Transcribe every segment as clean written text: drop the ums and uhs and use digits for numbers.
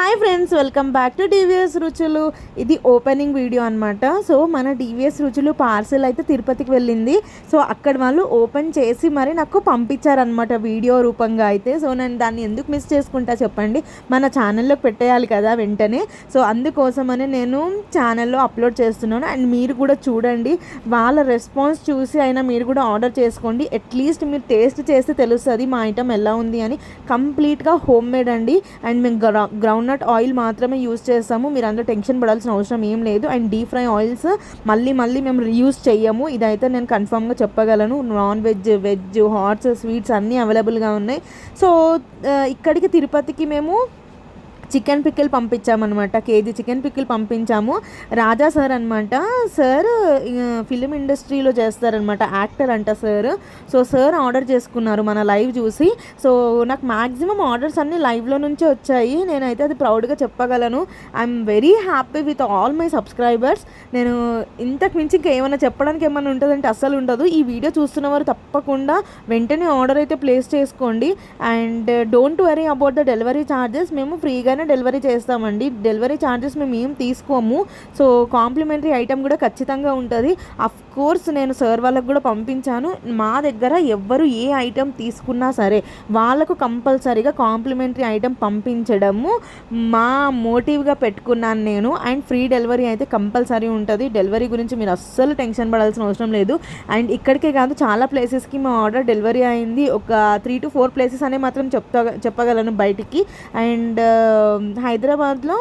Hi friends, welcome back to DVS రుచులు. ఇది opening video అనమాట. సో మన డివిఎస్ రుచులు పార్సెల్ అయితే తిరుపతికి వెళ్ళింది. సో అక్కడ వాళ్ళు ఓపెన్ చేసి మరి నాకు పంపించారనమాట వీడియో రూపంగా అయితే. సో నేను దాన్ని ఎందుకు మిస్ చేసుకుంటా చెప్పండి, మన ఛానల్లోకి పెట్టేయాలి కదా వెంటనే. సో అందుకోసమని నేను ఛానల్లో అప్లోడ్ చేస్తున్నాను. అండ్ మీరు కూడా చూడండి, వాళ్ళ రెస్పాన్స్ చూసి అయినా మీరు కూడా ఆర్డర్ చేసుకోండి. అట్లీస్ట్ మీరు టేస్ట్ చేస్తే తెలుస్తుంది మా ఐటమ్ ఎలా ఉంది అని. కంప్లీట్గా హోమ్ మేడ్ అండి. అండ్ మేము గ్రౌండ్ నట్ ఆయిల్ మాత్రమే యూస్ చేస్తాము. మీరు అందరూ టెన్షన్ పడాల్సిన అవసరం ఏం లేదు. అండ్ డీప్ ఫ్రై ఆయిల్స్ మళ్ళీ మేము రీయూస్ చెయ్యము. ఇదైతే నేను కన్ఫామ్గా చెప్పగలను. Non veg, veg, hots, sweets అన్నీ అవైలబుల్గా ఉన్నాయి. సో ఇక్కడికి తిరుపతికి మేము చికెన్ పికిల్ పంపించామన్నమాట. కేజీ చికెన్ పికిల్ పంపించాము. రాజా సార్ అనమాట. సార్ ఫిలిం ఇండస్ట్రీలో చేస్తారనమాట, యాక్టర్ అంట సార్. సో సార్ ఆర్డర్ చేసుకున్నారు మన లైవ్ చూసి. సో నాకు మ్యాక్సిమం ఆర్డర్స్ అన్నీ లైవ్లో నుంచే వచ్చాయి. నేనైతే అది ప్రౌడ్గా చెప్పగలను. I'm very happy with all my subscribers. నేను ఇంతకు మించి ఇంకా ఏమైనా చెప్పడానికి ఏమైనా ఉంటుందంటే అస్సలు ఉండదు. ఈ వీడియో చూస్తున్నవారు తప్పకుండా వెంటనే ఆర్డర్ అయితే ప్లేస్ చేసుకోండి. And don't worry about the delivery charges. మేము ఫ్రీగా డెలివరీ చేస్తామండి. డెలివరీ ఛార్జెస్ మేము ఏం తీసుకోము. సో కాంప్లిమెంటరీ ఐటమ్ కూడా ఖచ్చితంగా ఉంటుంది. అఫ్ కోర్స్ నేను సార్ వాళ్ళకు కూడా పంపించాను. మా దగ్గర ఎవ్వరు ఏ ఐటమ్ తీసుకున్నా సరే వాళ్ళకు కంపల్సరీగా కాంప్లిమెంటరీ ఐటమ్ పంపించడము మా మోటివ్గా పెట్టుకున్నాను నేను. అండ్ ఫ్రీ డెలివరీ అయితే కంపల్సరీ ఉంటుంది. డెలివరీ గురించి మీరు అస్సలు టెన్షన్ పడాల్సిన అవసరం లేదు. అండ్ ఇక్కడికే కాదు, చాలా ప్లేసెస్కి మా ఆర్డర్ డెలివరీ అయింది. ఒక 3 to 4 ప్లేసెస్ అనే మాత్రం చెప్పగలను బయటికి. అండ్ హైదరాబాద్లో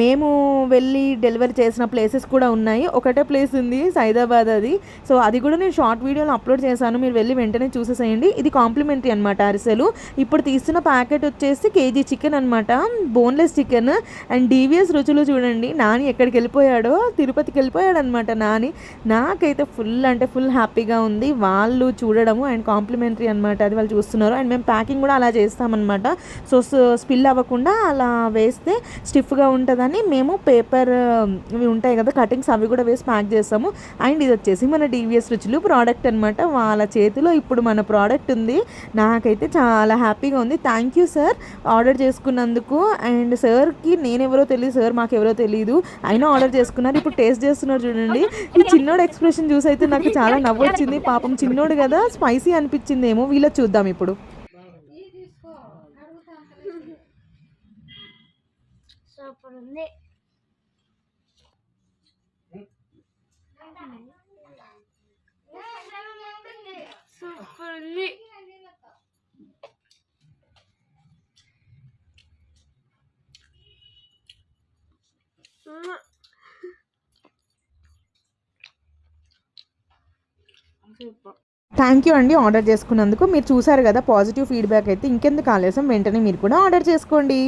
మేము వెళ్ళి డెలివరీ చేసిన ప్లేసెస్ కూడా ఉన్నాయి. ఒకటే ప్లేస్ ఉంది సైదాబాద్, అది. సో అది కూడా నేను షార్ట్ వీడియోలో అప్లోడ్ చేశాను. మీరు వెళ్ళి వెంటనే చూసేసేయండి. ఇది కాంప్లిమెంటరీ అనమాట అరిసెలు. ఇప్పుడు తీస్తున్న ప్యాకెట్ వచ్చేసి కేజీ చికెన్ అనమాట, బోన్లెస్ చికెన్. అండ్ డివిఎస్ రుచులు చూడండి, నాని ఎక్కడికి వెళ్ళిపోయాడో, తిరుపతికి వెళ్ళిపోయాడు అనమాట నాని. నాకైతే ఫుల్ హ్యాపీగా ఉంది వాళ్ళు చూడడము. అండ్ కాంప్లిమెంటరీ అనమాట, అది వాళ్ళు చూస్తున్నారు. అండ్ మేము ప్యాకింగ్ కూడా అలా చేస్తామన్నమాట. సో స్పిల్ అవ్వకుండా అలా వేస్తే స్టిఫ్గా ఉంటుందని మేము పేపర్ ఇవి ఉంటాయి కదా కటింగ్స్, అవి కూడా వేసి ప్యాక్ చేస్తాము. అండ్ ఇది వచ్చేసి మన డివిఎస్ రుచులు ప్రోడక్ట్ అనమాట. వాళ్ళ చేతిలో ఇప్పుడు మన ప్రోడక్ట్ ఉంది. నాకైతే చాలా హ్యాపీగా ఉంది. థ్యాంక్ యూ సార్ ఆర్డర్ చేసుకున్నందుకు. అండ్ సార్కి నేనెవరో తెలియదు, సార్ మాకెవరో తెలియదు, అయినా ఆర్డర్ చేసుకున్నారు. ఇప్పుడు టేస్ట్ చేస్తున్నారు చూడండి. ఈ చిన్నోడు ఎక్స్ప్రెషన్ చూసి అయితే నాకు చాలా నవ్వు వచ్చింది. పాపం చిన్నోడు కదా, స్పైసీ అనిపించిందేమో. వీళ్ళకి చూద్దాం ఇప్పుడు. సూపర్ ఉంది. సూపర్ ఉంది. థ్యాంక్ యూ అండి ఆర్డర్ చేసుకున్నందుకు. మీరు చూసారు కదా పాజిటివ్ ఫీడ్బ్యాక్ అయితే. ఇంకెందుకు ఆలస్యం, వెంటనే మీరు కూడా ఆర్డర్ చేసుకోండి.